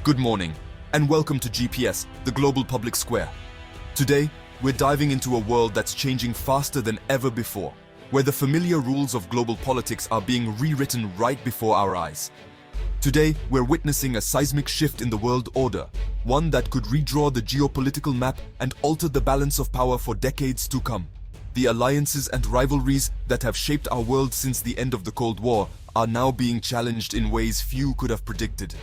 Good morning, and welcome to GPS, the global public square. Today, we're diving into a world that's changing faster than ever before, where the familiar rules of global politics are being rewritten right before our eyes. Today, we're witnessing a seismic shift in the world order, one that could redraw the geopolitical map and alter the balance of power for decades to come. The alliances and rivalries that have shaped our world since the end of the Cold War are now being challenged in ways few could have predicted.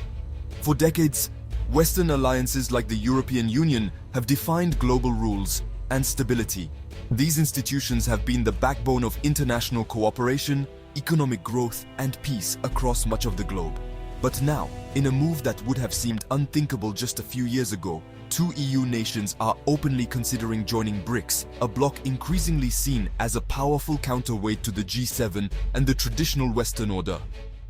For decades, Western alliances like the European Union have defined global rules and stability. These institutions have been the backbone of international cooperation, economic growth, and peace across much of the globe. But now, in a move that would have seemed unthinkable just a few years ago, two EU nations are openly considering joining BRICS, a bloc increasingly seen as a powerful counterweight to the G7 and the traditional Western order.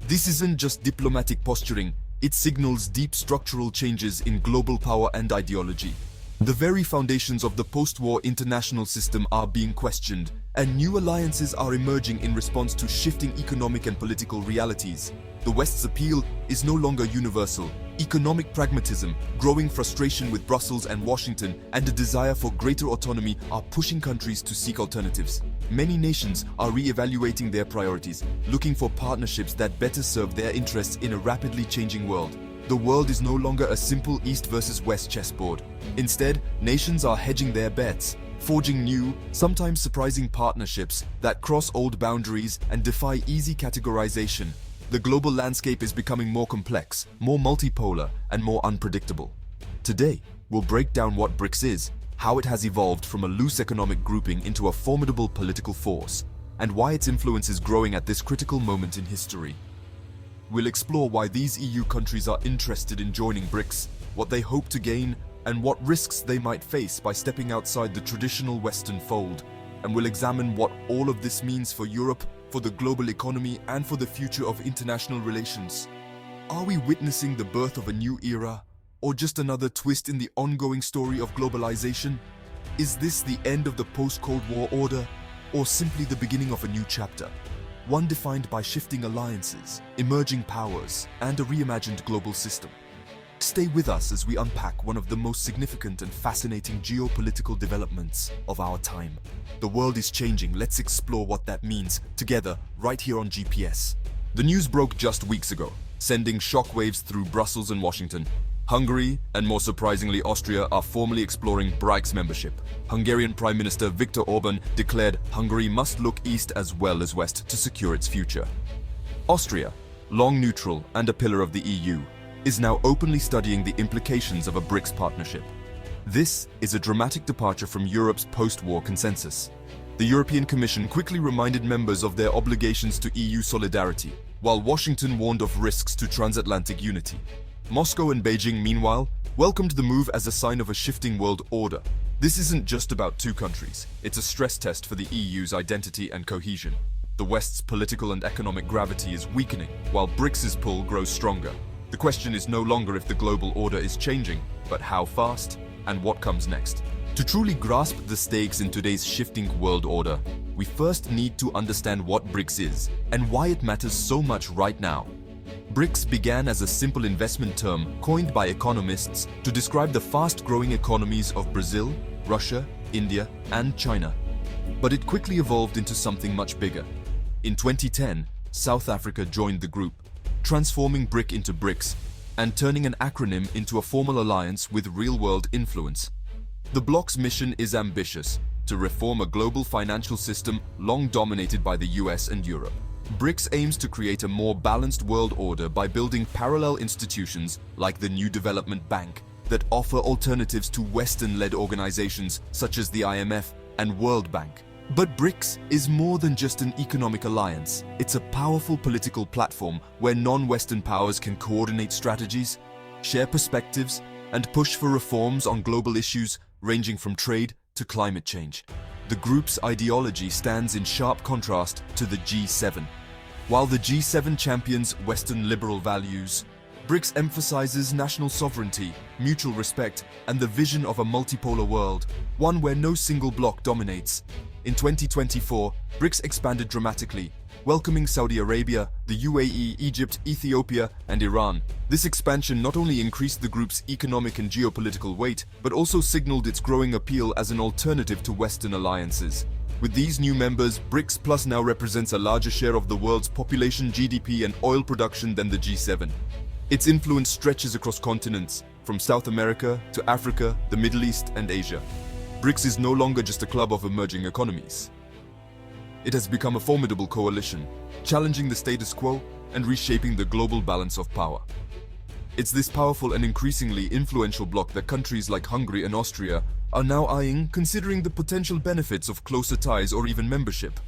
This isn't just diplomatic posturing, it signals deep structural changes in global power and ideology. The very foundations of the post-war international system are being questioned, and new alliances are emerging in response to shifting economic and political realities. The West's appeal is no longer universal. Economic pragmatism, growing frustration with Brussels and Washington, and a desire for greater autonomy are pushing countries to seek alternatives. Many nations are re-evaluating their priorities, looking for partnerships that better serve their interests in a rapidly changing world. The world is no longer a simple East versus West chessboard. Instead, nations are hedging their bets, forging new, sometimes surprising partnerships that cross old boundaries and defy easy categorization. The global landscape is becoming more complex, more multipolar, and more unpredictable. Today, we'll break down what BRICS is, how it has evolved from a loose economic grouping into a formidable political force, and why its influence is growing at this critical moment in history. We'll explore why these EU countries are interested in joining BRICS, what they hope to gain, and what risks they might face by stepping outside the traditional Western fold. And we'll examine what all of this means for Europe, for the global economy, and for the future of international relations. Are we witnessing the birth of a new era, or just another twist in the ongoing story of globalization? Is this the end of the post-Cold War order, or simply the beginning of a new chapter? One defined by shifting alliances, emerging powers, and a reimagined global system. Stay with us as we unpack one of the most significant and fascinating geopolitical developments of our time. The world is changing, let's explore what that means, together, right here on GPS. The news broke just weeks ago, sending shockwaves through Brussels and Washington. Hungary, and more surprisingly Austria, are formally exploring BRICS membership. Hungarian Prime Minister Viktor Orban declared Hungary must look east as well as west to secure its future. Austria, long neutral and a pillar of the EU, is now openly studying the implications of a BRICS partnership. This is a dramatic departure from Europe's post-war consensus. The European Commission quickly reminded members of their obligations to EU solidarity, while Washington warned of risks to transatlantic unity. Moscow and Beijing, meanwhile, welcomed the move as a sign of a shifting world order. This isn't just about two countries, it's a stress test for the EU's identity and cohesion. The West's political and economic gravity is weakening, while BRICS's pull grows stronger. The question is no longer if the global order is changing, but how fast and what comes next. To truly grasp the stakes in today's shifting world order, we first need to understand what BRICS is and why it matters so much right now. BRICS began as a simple investment term coined by economists to describe the fast-growing economies of Brazil, Russia, India, and China. But it quickly evolved into something much bigger. In 2010, South Africa joined the group, transforming BRIC into BRICS and turning an acronym into a formal alliance with real-world influence. The bloc's mission is ambitious: to reform a global financial system long dominated by the US and Europe. BRICS aims to create a more balanced world order by building parallel institutions like the New Development Bank that offer alternatives to Western-led organizations such as the IMF and World Bank. But BRICS is more than just an economic alliance. It's a powerful political platform where non-Western powers can coordinate strategies, share perspectives, and push for reforms on global issues ranging from trade to climate change. The group's ideology stands in sharp contrast to the G7. While the G7 champions Western liberal values, BRICS emphasizes national sovereignty, mutual respect, and the vision of a multipolar world, one where no single bloc dominates. In 2024, BRICS expanded dramatically, welcoming Saudi Arabia, the UAE, Egypt, Ethiopia, and Iran. This expansion not only increased the group's economic and geopolitical weight, but also signaled its growing appeal as an alternative to Western alliances. With these new members, BRICS Plus now represents a larger share of the world's population, GDP, and oil production than the G7. Its influence stretches across continents, from South America to Africa, the Middle East, and Asia. BRICS is no longer just a club of emerging economies. It has become a formidable coalition, challenging the status quo and reshaping the global balance of power. It's this powerful and increasingly influential bloc that countries like Hungary and Austria are now eyeing, considering the potential benefits of closer ties or even membership.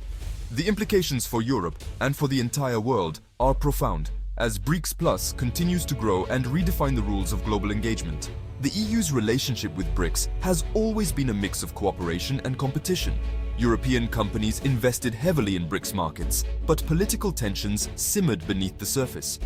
The implications for Europe and for the entire world are profound, as BRICS Plus continues to grow and redefine the rules of global engagement. The EU's relationship with BRICS has always been a mix of cooperation and competition. European companies invested heavily in BRICS markets, but political tensions simmered beneath the surface.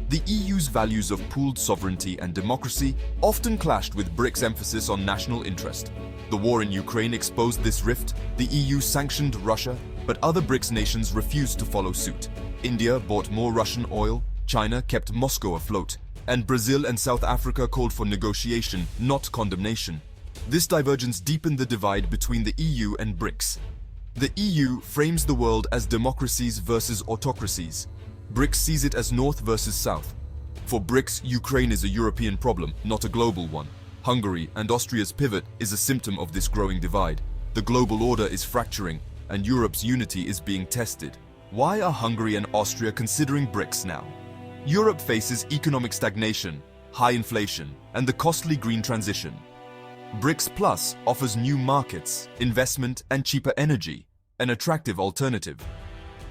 The EU's values of pooled sovereignty and democracy often clashed with BRICS' emphasis on national interest. The war in Ukraine exposed this rift. The EU sanctioned Russia, but other BRICS nations refused to follow suit. India bought more Russian oil, China kept Moscow afloat, and Brazil and South Africa called for negotiation, not condemnation. This divergence deepened the divide between the EU and BRICS. The EU frames the world as democracies versus autocracies. BRICS sees it as North versus South. For BRICS, Ukraine is a European problem, not a global one. Hungary and Austria's pivot is a symptom of this growing divide. The global order is fracturing, and Europe's unity is being tested. Why are Hungary and Austria considering BRICS now? Europe faces economic stagnation, high inflation, and the costly green transition. BRICS Plus offers new markets, investment, and cheaper energy, an attractive alternative.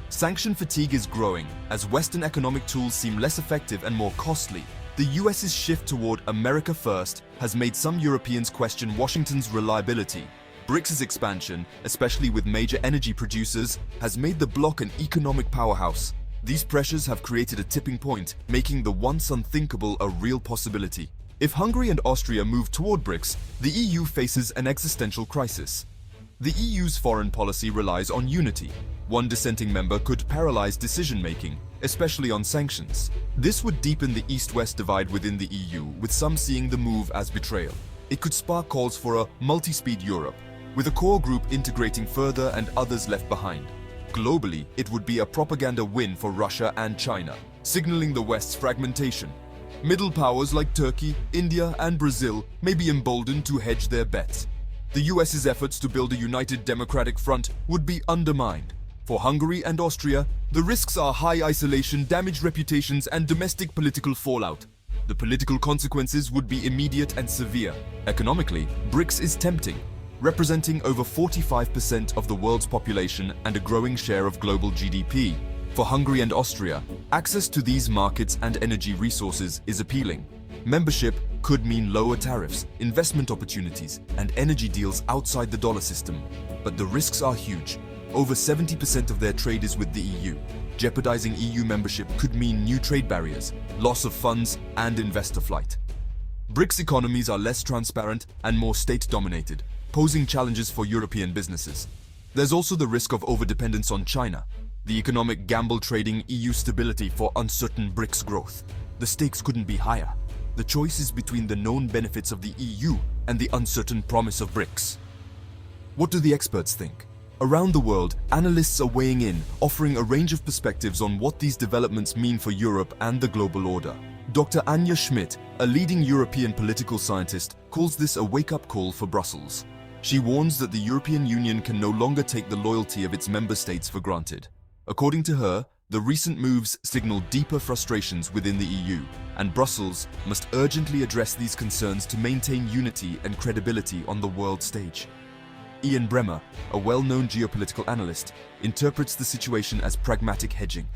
Sanction fatigue is growing as Western economic tools seem less effective and more costly. The US's shift toward America first has made some Europeans question Washington's reliability. BRICS's expansion, especially with major energy producers, has made the bloc an economic powerhouse. These pressures have created a tipping point, making the once unthinkable a real possibility. If Hungary and Austria move toward BRICS, the EU faces an existential crisis. The EU's foreign policy relies on unity. One dissenting member could paralyze decision-making, especially on sanctions. This would deepen the East-West divide within the EU, with some seeing the move as betrayal. It could spark calls for a multi-speed Europe, with a core group integrating further and others left behind. Globally, it would be a propaganda win for Russia and China, signaling the West's fragmentation. Middle powers like Turkey, India, and Brazil may be emboldened to hedge their bets. The US's efforts to build a united democratic front would be undermined. For Hungary and Austria, the risks are high isolation, damaged reputations, and domestic political fallout. The political consequences would be immediate and severe. Economically, BRICS is tempting, representing over 45% of the world's population and a growing share of global GDP. For Hungary and Austria, access to these markets and energy resources is appealing. Membership could mean lower tariffs, investment opportunities, and energy deals outside the dollar system. But the risks are huge. Over 70% of their trade is with the EU. Jeopardizing EU membership could mean new trade barriers, loss of funds, and investor flight. BRICS economies are less transparent and more state-dominated, posing challenges for European businesses. There's also the risk of overdependence on China, the economic gamble trading EU stability for uncertain BRICS growth. The stakes couldn't be higher. The choice is between the known benefits of the EU and the uncertain promise of BRICS. What do the experts think? Around the world, analysts are weighing in, offering a range of perspectives on what these developments mean for Europe and the global order. Dr. Anja Schmidt, a leading European political scientist, calls this a wake-up call for Brussels. She warns that the European Union can no longer take the loyalty of its member states for granted. According to her, the recent moves signal deeper frustrations within the EU, and Brussels must urgently address these concerns to maintain unity and credibility on the world stage. Ian Bremmer, a well-known geopolitical analyst, interprets the situation as pragmatic hedging.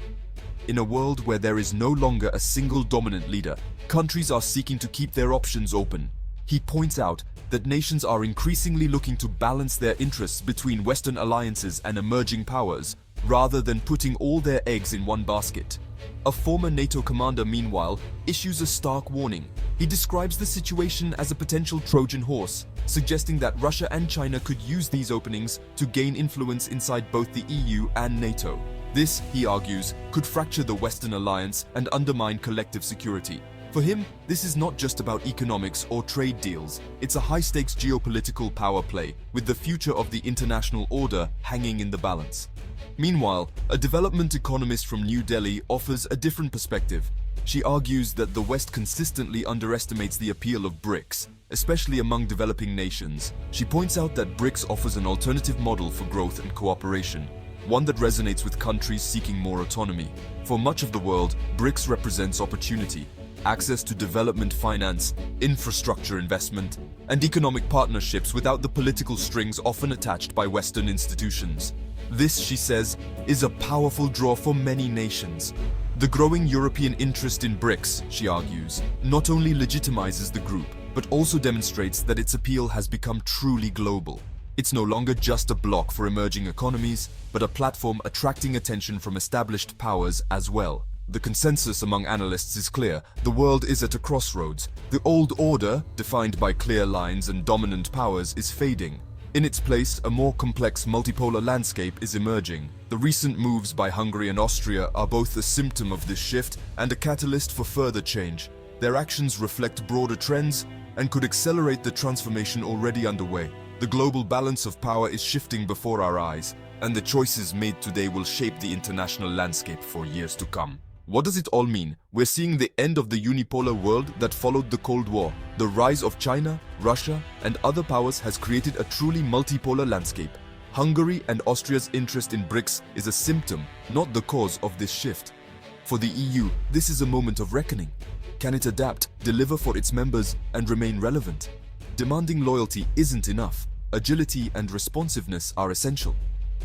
In a world where there is no longer a single dominant leader, countries are seeking to keep their options open. He points out that nations are increasingly looking to balance their interests between Western alliances and emerging powers, rather than putting all their eggs in one basket. A former NATO commander, meanwhile, issues a stark warning. He describes the situation as a potential Trojan horse, suggesting that Russia and China could use these openings to gain influence inside both the EU and NATO. This, he argues, could fracture the Western alliance and undermine collective security. For him, this is not just about economics or trade deals, it's a high-stakes geopolitical power play, with the future of the international order hanging in the balance. Meanwhile, a development economist from New Delhi offers a different perspective. She argues that the West consistently underestimates the appeal of BRICS, especially among developing nations. She points out that BRICS offers an alternative model for growth and cooperation, one that resonates with countries seeking more autonomy. For much of the world, BRICS represents opportunity, access to development finance, infrastructure investment, and economic partnerships without the political strings often attached by Western institutions. This, she says, is a powerful draw for many nations. The growing European interest in BRICS, she argues, not only legitimizes the group, but also demonstrates that its appeal has become truly global. It's no longer just a bloc for emerging economies, but a platform attracting attention from established powers as well. The consensus among analysts is clear. The world is at a crossroads. The old order, defined by clear lines and dominant powers, is fading. In its place, a more complex multipolar landscape is emerging. The recent moves by Hungary and Austria are both a symptom of this shift and a catalyst for further change. Their actions reflect broader trends and could accelerate the transformation already underway. The global balance of power is shifting before our eyes, and the choices made today will shape the international landscape for years to come. What does it all mean? We're seeing the end of the unipolar world that followed the Cold War. The rise of China, Russia, and other powers has created a truly multipolar landscape. Hungary and Austria's interest in BRICS is a symptom, not the cause of this shift. For the EU, this is a moment of reckoning. Can it adapt, deliver for its members, and remain relevant? Demanding loyalty isn't enough. Agility and responsiveness are essential.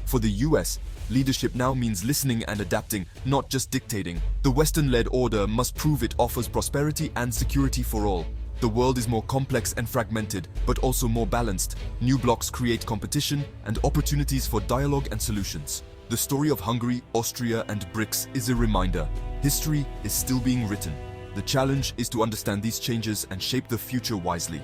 For the US, leadership now means listening and adapting, not just dictating. The Western-led order must prove it offers prosperity and security for all. The world is more complex and fragmented, but also more balanced. New blocs create competition and opportunities for dialogue and solutions. The story of Hungary, Austria, and BRICS is a reminder. History is still being written. The challenge is to understand these changes and shape the future wisely.